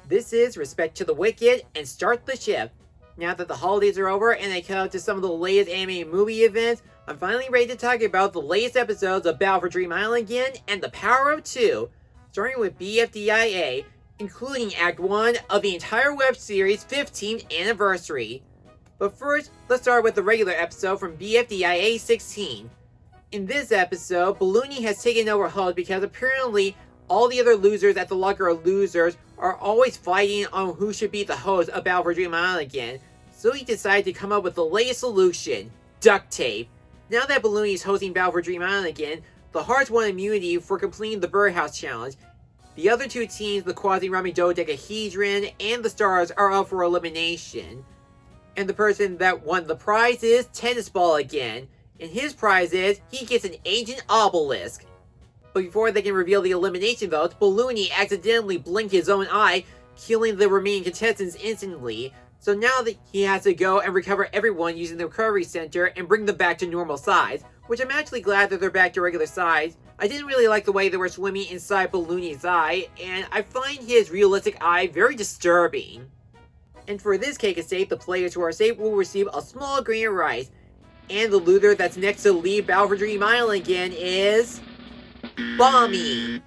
This is Respect to the Wicked and Start the Ship. Now that the holidays are over and I come up to some of the latest anime movie events, I'm finally ready to talk about the latest episodes of Battle for Dream Island again and The Power of Two, starting with BFDIA, including Act 1 of the entire web series' 15th anniversary. But first, let's start with the regular episode from BFDIA 16. In this episode, Balloony has taken over host because apparently all the other losers at the Locker of Losers are always fighting on who should be the host of Battle for Dream Island again, so he decided to come up with the latest solution: duct tape. Now that Balloony is hosting Battle for Dream Island again, the Hearts won immunity for completing the Birdhouse Challenge. The other two teams, the Quasi-Rami Dodecahedron and the Stars, are up for elimination. And the person that won the prize is Tennis Ball again, and his prize is he gets an Ancient Obelisk. But before they can reveal the elimination votes, Balloony accidentally blinked his own eye, killing the remaining contestants instantly. So now that he has to go and recover everyone using the recovery center and bring them back to normal size, which I'm actually glad that they're back to regular size. I didn't really like the way they were swimming inside Balloony's eye, and I find his realistic eye very disturbing. And for this cake estate, the players who are safe will receive a small grain of rice. And the loser that's next to leave Battle for Dream Island again is Bommy.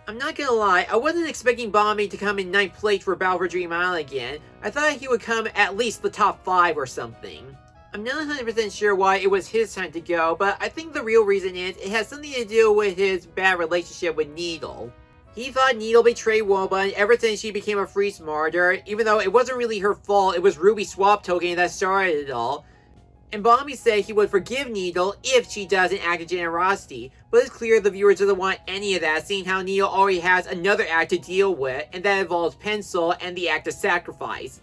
I'm not gonna lie, I wasn't expecting Bommy to come in 9th place for Battle for Dream Island again. I thought he would come at least the top 5 or something. I'm not 100% sure why it was his time to go, but I think the real reason is it has something to do with his bad relationship with Needle. He thought Needle betrayed Woba ever since she became a free smarter, even though it wasn't really her fault, it was Ruby's swap token that started it all. And Bommy said he would forgive Needle if she doesn't act in generosity, but it's clear the viewer doesn't want any of that, seeing how Needle already has another act to deal with, and that involves Pencil and the act of sacrifice.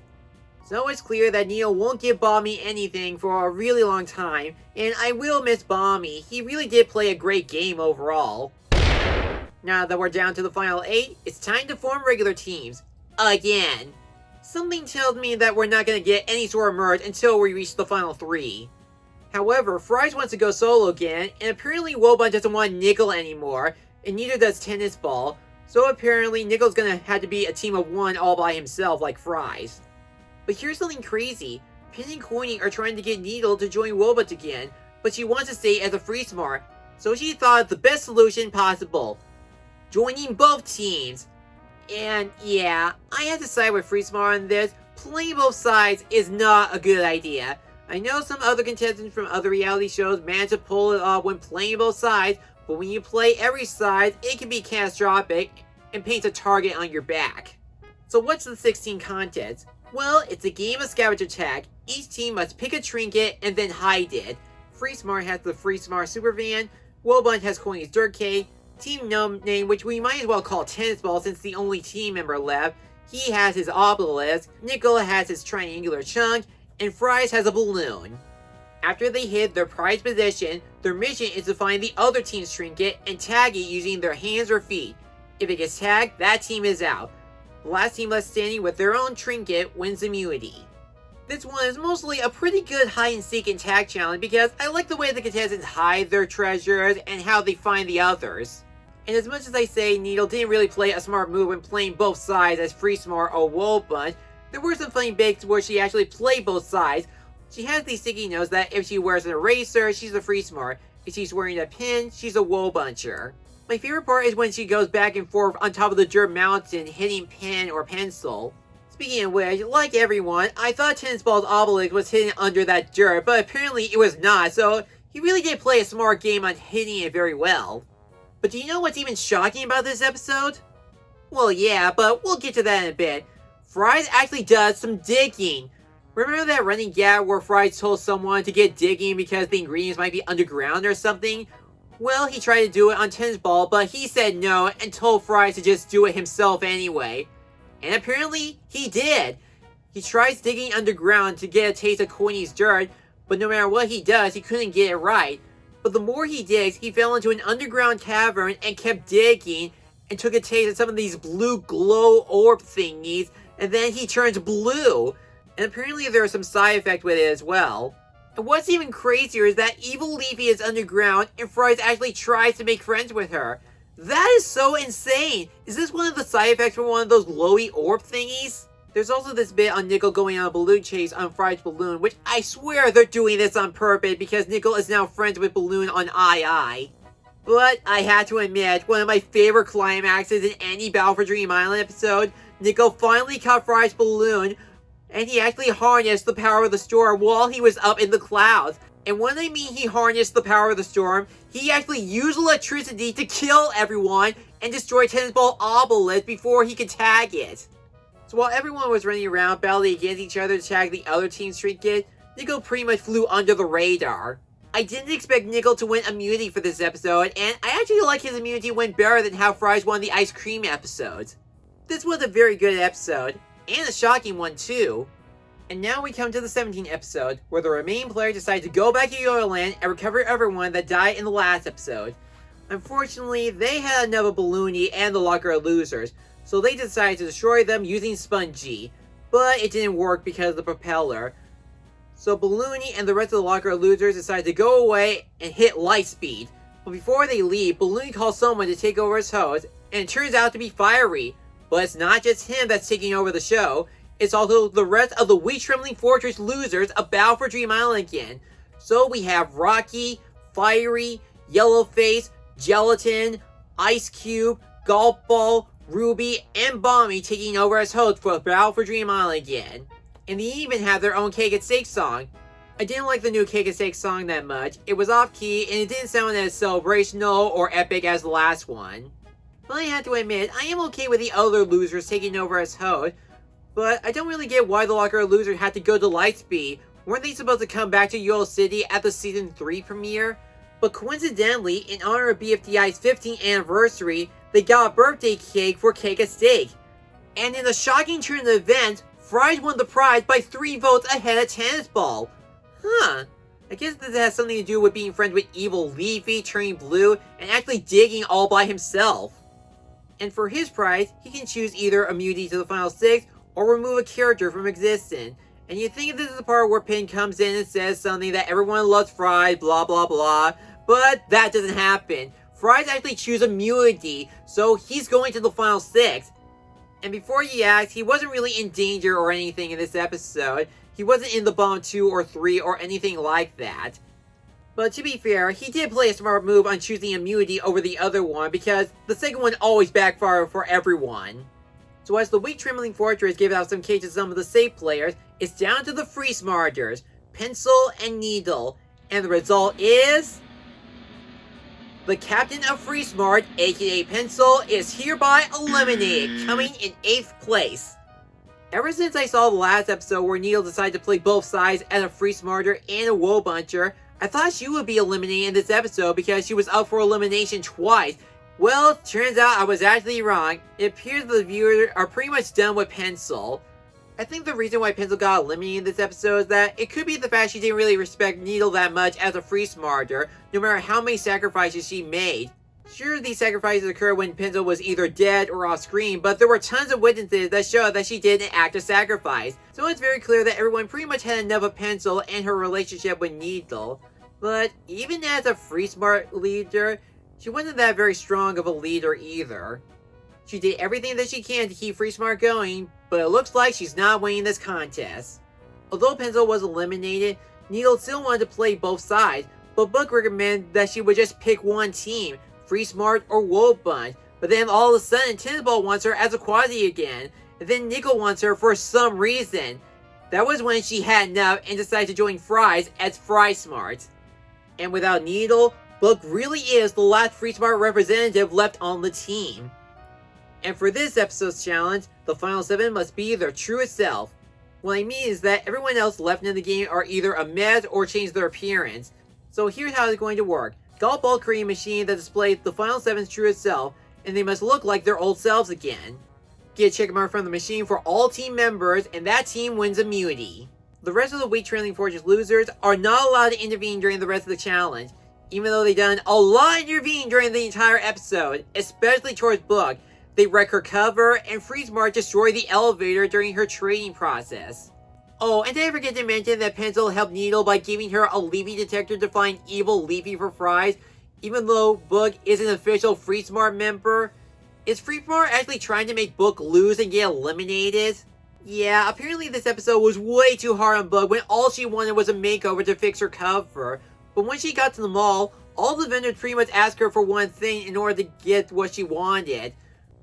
So it's clear that Needle won't give Bommy anything for a really long time, and I will miss Bommy. He really did play a great game overall. Now that we're down to the final 8, it's time to form regular teams. Again. Something tells me that we're not going to get any sort of merge until we reach the final 3. However, Fries wants to go solo again, and apparently Wobun doesn't want Nickel anymore, and neither does Tennis Ball, so apparently Nickel's going to have to be a team of 1 all by himself like Fries. But here's something crazy. Pin and Coiny are trying to get Needle to join Wobut again, but she wants to stay as a free smart, so she thought of the best solution possible: joining both teams. And yeah, I have to side with Free Smart on this. Playing both sides is not a good idea. I know some other contestants from other reality shows manage to pull it off when playing both sides, but when you play every side, it can be catastrophic and paints a target on your back. So what's the 16 contest? Well, it's a game of scavenger tag. Each team must pick a trinket and then hide it. Free Smart has the Free Smart Super Van, Wobun has Coiny's Dirt Cake, Team Gnome name, which we might as well call Tennis Ball since the only team member left. He has his obelisk, Nickel has his triangular chunk, and Fries has a balloon. After they hit their prize position, their mission is to find the other team's trinket and tag it using their hands or feet. If it gets tagged, that team is out. The last team left standing with their own trinket wins immunity. This one is mostly a pretty good hide-and-seek and tag challenge because I like the way the contestants hide their treasures and how they find the others. And as much as I say Needle didn't really play a smart move when playing both sides as Free Smart or Wobun, there were some funny bits where she actually played both sides. She has these sticky notes that if she wears an eraser, she's a Free Smart. If she's wearing a pin, she's a Wobuncher. My favorite part is when she goes back and forth on top of the dirt mountain hitting pen or pencil. Speaking of which, like everyone, I thought Tennis Ball's obelisk was hidden under that dirt, but apparently it was not, so he really did play a smart game on hitting it very well. But do you know what's even shocking about this episode? Well, yeah, but we'll get to that in a bit. Fries actually does some digging. Remember that running gag where Fries told someone to get digging because the ingredients might be underground or something? Well, he tried to do it on Tennis Ball, but he said no and told Fries to just do it himself anyway. And apparently, he did. He tries digging underground to get a taste of Coiny's dirt, but no matter what he does, he couldn't get it right. But the more he digs, he fell into an underground cavern and kept digging and took a taste of some of these blue glow orb thingies, and then he turns blue. And apparently there is some side effect with it as well. And what's even crazier is that Evil Leafy is underground and Fries actually tries to make friends with her. That is so insane! Is this one of the side effects from one of those glowy orb thingies? There's also this bit on Nickel going on a balloon chase on Fry's balloon, which I swear they're doing this on purpose because Nickel is now friends with Balloon on II. But I had to admit, one of my favorite climaxes in any Battle for Dream Island episode, Nickel finally caught Fry's balloon, and he actually harnessed the power of the storm while he was up in the clouds. And when I mean he harnessed the power of the storm, he actually used electricity to kill everyone and destroy Tennis Ball Obelisk before he could tag it. So while everyone was running around battling against each other to tag the other team's trinket, Nickel pretty much flew under the radar. I didn't expect Nickel to win immunity for this episode, and I actually like his immunity win better than how Fries won the ice cream episodes. This was a very good episode, and a shocking one too. And now we come to the 17th episode, where the remaining players decide to go back to Yodeland and recover everyone that died in the last episode. Unfortunately, they had another Balloony and the Locker of Losers, so they decided to destroy them using Spongy, but it didn't work because of the propeller. So Balloony and the rest of the Locker of Losers decided to go away and hit Lightspeed. But before they leave, Balloony calls someone to take over his host, and it turns out to be Fiery. But it's not just him that's taking over the show, it's also the rest of the We Trembling Fortress losers of Battle for Dream Island again. So we have Rocky, Fiery, Yellowface, Gelatin, Ice Cube, Golf Ball, Ruby, and Bommy taking over as hosts for Battle for Dream Island again. And they even have their own Cake and Steak song. I didn't like the new Cake and Steak song that much. It was off-key, and it didn't sound as celebrational or epic as the last one. But I have to admit, I am okay with the other losers taking over as hosts, but I don't really get why the Locker loser had to go to Lightspeed. Weren't they supposed to come back to Yodel City at the Season 3 premiere? But coincidentally, in honor of BFDIA's 15th anniversary, they got a birthday cake for Cake and Steak. And in a shocking turn of events, Fries won the prize by 3 votes ahead of Tennis Ball. I guess this has something to do with being friends with evil Leafy, turning blue, and actually digging all by himself. And for his prize, he can choose either immunity to the final 6 or remove a character from existence. And you think this is the part where Pin comes in and says something that everyone loves Fries, blah blah blah, but that doesn't happen. Fries actually chooses immunity, so he's going to the final 6. And before you ask, he wasn't really in danger or anything in this episode. He wasn't in the bomb 2 or 3 or anything like that. But to be fair, he did play a smart move on choosing immunity over the other one because the second one always backfired for everyone. So as the Weak Trembling Fortress gives out some cake to some of the safe players, it's down to the Free Smarters, Pencil and Needle. And the result is... the captain of Free Smart, aka Pencil, is hereby eliminated, coming in 8th place. Ever since I saw the last episode where Needle decided to play both sides as a Free Smarter and a Woe Buncher, I thought she would be eliminated in this episode because she was up for elimination twice. Well, turns out I was actually wrong. It appears the viewers are pretty much done with Pencil. I think the reason why Pencil got eliminated in this episode is that it could be the fact she didn't really respect Needle that much as a Free Smarter, no matter how many sacrifices she made. Sure, these sacrifices occurred when Pencil was either dead or off screen, but there were tons of witnesses that showed that she did an act of sacrifice. So it's very clear that everyone pretty much had enough of Pencil and her relationship with Needle. But even as a Free Smart leader, she wasn't that very strong of a leader either. She did everything that she can to keep Free Smart going, but it looks like she's not winning this contest. Although Pencil was eliminated, Needle still wanted to play both sides, but Book recommended that she would just pick one team, Free Smart or Woe Bunch. But then all of a sudden, Tennis Ball wants her as a Quasi again, and then Nickel wants her for some reason. That was when she had enough and decided to join Fries as Fry Smart. And without Needle, Book really is the last Free Smart representative left on the team. And for this episode's challenge, the final 7 must be their truest self. What I mean is that everyone else left in the game are either a mess or changed their appearance. So here's how it's going to work. Golf Ball create a machine that displays the final 7's truest self, and they must look like their old selves again. Get a check mark from the machine for all team members, and that team wins immunity. The rest of the Weak Trailing Fortress losers are not allowed to intervene during the rest of the challenge, even though they've done a lot of intervening during the entire episode, especially towards Book. They wreck her cover, and Free Smart destroy the elevator during her training process. Oh, and did I forget to mention that Pencil helped Needle by giving her a Leafy detector to find evil Leafy for Fries, Even though Book is an official Free Smart member, is Free Smart actually trying to make Book lose and get eliminated? Yeah, apparently this episode was way too hard on Book when all she wanted was a makeover to fix her cover. But when she got to the mall, all the vendors pretty much asked her for one thing in order to get what she wanted.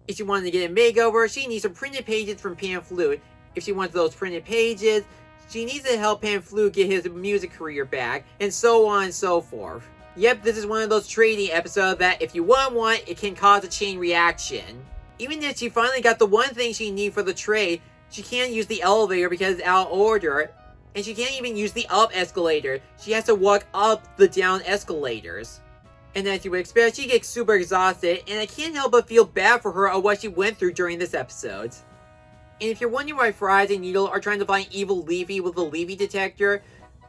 If she wanted to get a makeover, she needs some printed pages from Pamphlet. If she wants those printed pages, she needs to help Pamphlet get his music career back, and so on and so forth. Yep, this is one of those trading episodes that if you want one, it can cause a chain reaction. Even if she finally got the one thing she needs for the trade, she can't use the elevator because it's out of order, and she can't even use the up escalator. She has to walk up the down escalators. And as you would expect, she gets super exhausted, and I can't help but feel bad for her of what she went through during this episode. And if you're wondering why Fries and Needle are trying to find Evil Leafy with the Leafy detector,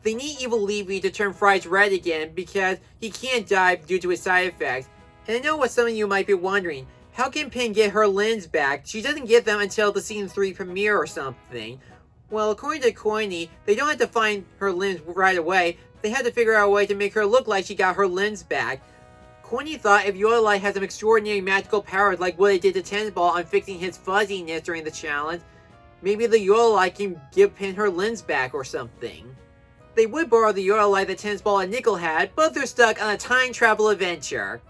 they need Evil Leafy to turn Fries red again because he can't die due to his side effects. And I know what some of you might be wondering, how can Pin get her limbs back? She doesn't get them until the Season 3 premiere or something. Well, according to Coiny, they don't have to find her limbs right away, they had to figure out a way to make her look like she got her limbs back. Coiny thought if Yodelite had some extraordinary magical powers like what it did to Tennisball on fixing his fuzziness during the challenge, maybe the Yodelite can give Pin her limbs back or something. They would borrow the Yodelite that Tennisball and Nickel had, but they're stuck on a time travel adventure.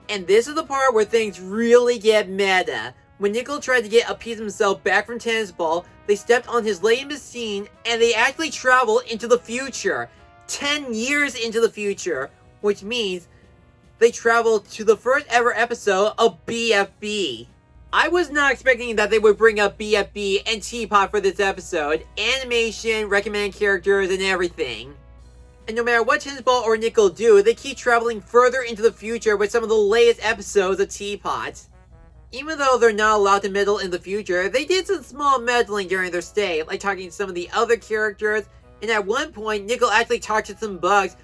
And this is the part where things really get meta. When Nickel tried to get a piece of himself back from Tennisball, they stepped on his late machine and they actually traveled into the future. 10 years into the future, which means they traveled to the first ever episode of BFB. I was not expecting that they would bring up BFB and Teapot for this episode. Animation, recommended characters, and everything. And no matter what Tennisball or Nickel do, they keep traveling further into the future with some of the latest episodes of Teapot. Even though they're not allowed to meddle in the future, they did some small meddling during their stay, like talking to some of the other characters, and at one point, Nickel actually talked to some bugs,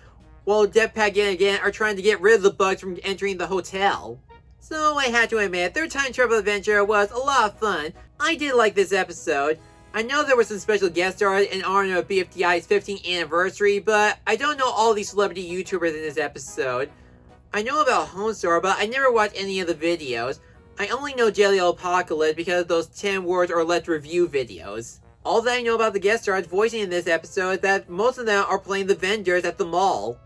while Jetpack and again are trying to get rid of the bugs from entering the hotel. So I had to admit, their time travel adventure was a lot of fun. I did like this episode. I know there were some special guest stars in honor of BFDIA's 15th anniversary, but I don't know all these celebrity YouTubers in this episode. I know about Homestar, but I never watched any of the videos. I only know Jelly Apocalypse because of those 10 words or less review videos. All that I know about the guest stars voicing in this episode is that most of them are playing the vendors at the mall.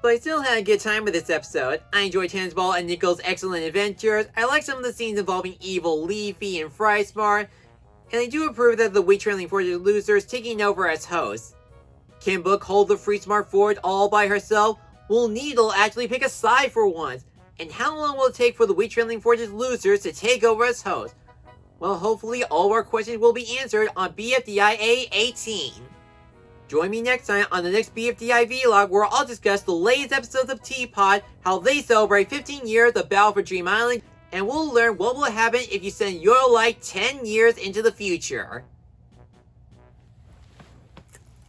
But I still had a good time with this episode. I enjoyed Tennisball and Nickel's excellent adventures. I like some of the scenes involving Evil Leafy and Fry Smart. And I do approve that the Week Trailing Fortune losers taking over as hosts. Can Book hold the Free Smart forward all by herself? Will Needle actually pick a side for once? And how long will it take for the Week Trailing Fortune losers to take over as hosts? Well, hopefully all of our questions will be answered on BFDIA 18. Join me next time on the next BFDI vlog where I'll discuss the latest episodes of Teapot, how they celebrate 15 years of Battle for Dream Island, and we'll learn what will happen if you send your light 10 years into the future.